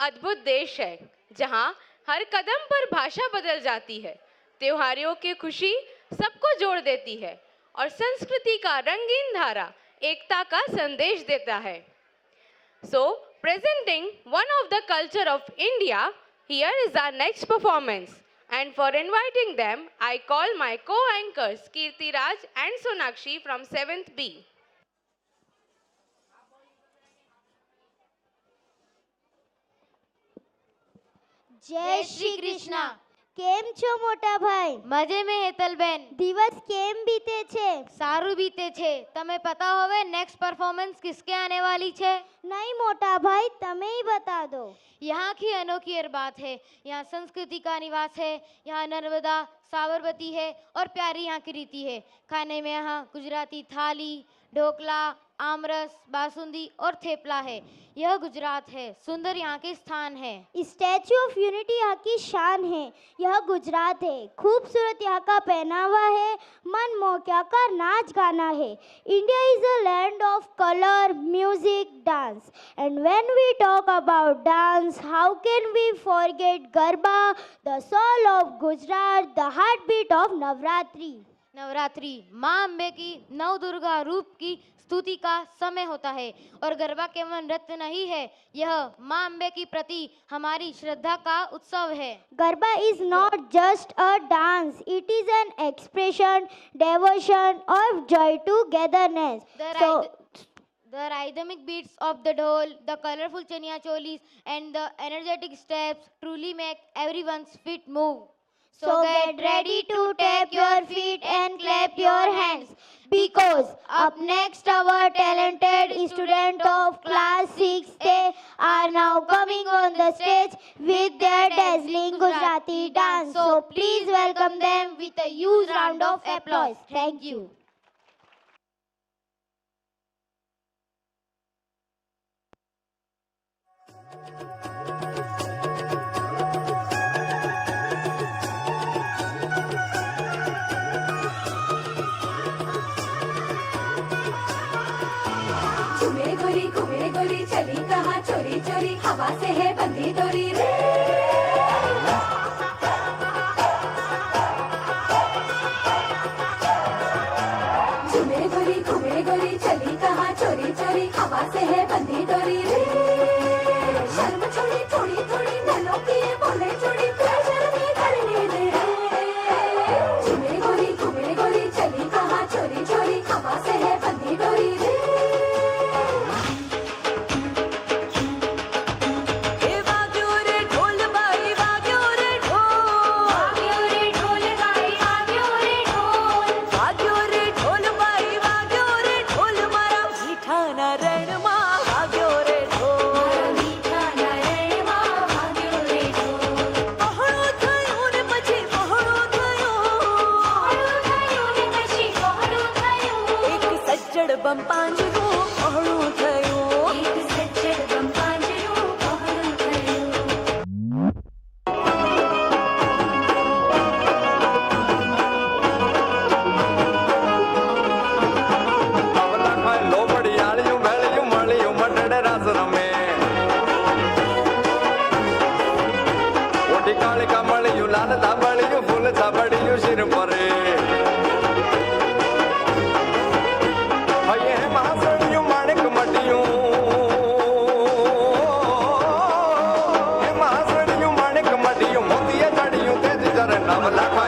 अद्भुत देश है जहां हर कदम पर भाषा बदल जाती है। त्योहारों की खुशी सबको जोड़ देती है और संस्कृति का रंगीन धारा एकता का संदेश देता है। So, presenting one of the culture of India, here is our next performance. And for inviting them, I call my co-anchors Kirti Raj and Sonakshi from 7th B. જય શ્રી કૃષ્ણ. કેમ છો મોટા ભાઈ? મજે મે હેતલબેન. દિવસ કેમ બીતે છે? સારું બીતે છે. તમે પતા હોવે નેક્स्ट परफॉर्मेंस किसके आने वाली छे? नहीं मोटा भाई, તમે ही बता दो. यहाँ की अनोखी और बात है. यहाँ संस्कृति का निवास है. यहाँ नर्मदा साबरमती है और प्यारी यहाँ की रीति है. खाने में यहाँ गुजराती थाली, ढोकला, आमरस, बासुंदी और थेपला है. यह गुजरात है. सुंदर यहाँ के स्थान है. स्टैच्यू ऑफ यूनिटी यहाँ की शान है. यह गुजरात है. खूबसूरत यहाँ का पहनावा है. मन मोह का नाच गाना है. India is a land of colour, music, dance. And when we talk about dance, how can we forget garba, the soul of Gujarat, the heartbeat of Navratri. Navratri माँ अम्बे की नव दुर्गा रूप की स्तुति का समय होता है और गरबा केवल नृत्य नहीं है, यह माँ अम्बे की प्रति हमारी श्रद्धा का उत्सव है. Garba is not just a dance, it is an expression, devotion of joy togetherness. The rhythmic beats of the dhol, the colorful chaniya cholis and the energetic steps truly make everyone's feet move. So get ready to tap your feet and clap your hands, because up next our talented student of class 6, they are now coming on the stage with their dazzling Gujarati dance. So please welcome them with a huge round of applause. Thank you. घूमे गोरी चली कहाँ चोरी चोरी, हवा से है बंधी डोरी रे. घूमे गोरी चली कहाँ चोरी चोरी, हवा से है बंधी डोरी रे. शर्म छोड़ी थोड़ी थोड़ी नैनों की बोले चोड़ी, शर्मी करने दे. घूमे गोरी चली कहाँ चोरी चोरी, हवा से है बंधी डोरी रे. Love